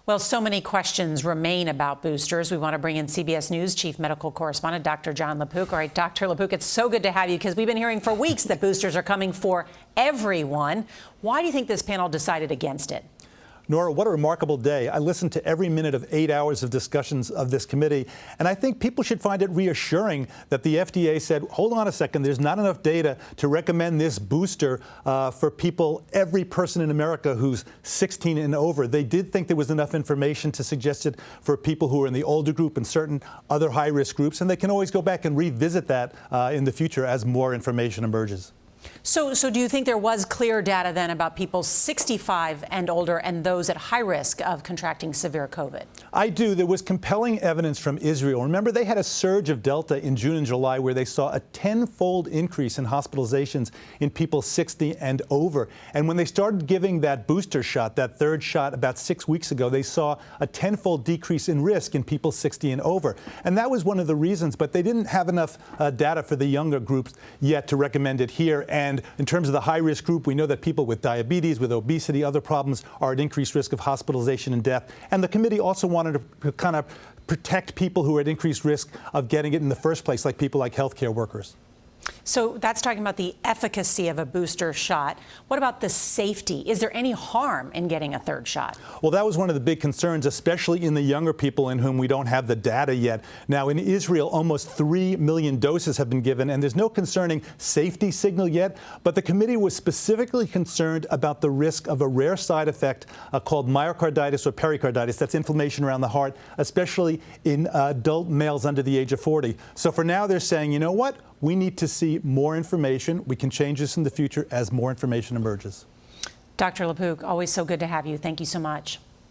Well, so many questions remain about boosters. We want to bring in CBS News Chief Medical Correspondent Dr. Jon LaPook. All right, Dr. LaPook, it's so good to have you because we've been hearing for weeks that boosters are coming for everyone. Why do you think this panel decided against it? Norah, what a remarkable day. I listened to every minute of 8 hours of discussions of this committee, and I think people should find it reassuring that the FDA said, hold on a second, there's not enough data to recommend this booster for people, every person in America who's 16 and over. They did think there was enough information to suggest it for people who are in the older group and certain other high-risk groups, and they can always go back and revisit that in the future as more information emerges. So do you think there was clear data then about people 65 and older and those at high risk of contracting severe COVID? I do. There was compelling evidence from Israel. Remember, they had a surge of Delta in June and July where they saw a 10-fold increase in hospitalizations in people 60 and over. And when they started giving that booster shot, that third shot about 6 weeks ago, they saw a 10-fold decrease in risk in people 60 and over. And that was one of the reasons, but they didn't have enough data for the younger groups yet to recommend it here. And in terms of the high-risk group, we know that people with diabetes, with obesity, other problems are at increased risk of hospitalization and death. And the committee also wanted to kind of protect people who are at increased risk of getting it in the first place, like people like healthcare workers. So that's talking about the efficacy of a booster shot. What about the safety? Is there any harm in getting a third shot? Well, that was one of the big concerns, especially in the younger people in whom we don't have the data yet. Now, in Israel, almost 3 million doses have been given, and there's no concerning safety signal yet. But the committee was specifically concerned about the risk of a rare side effect called myocarditis or pericarditis. That's inflammation around the heart, especially in adult males under the age of 40. So for now, they're saying, you know what? We need to see more information. We can change this in the future as more information emerges. Dr. LaPook, always so good to have you. Thank you so much.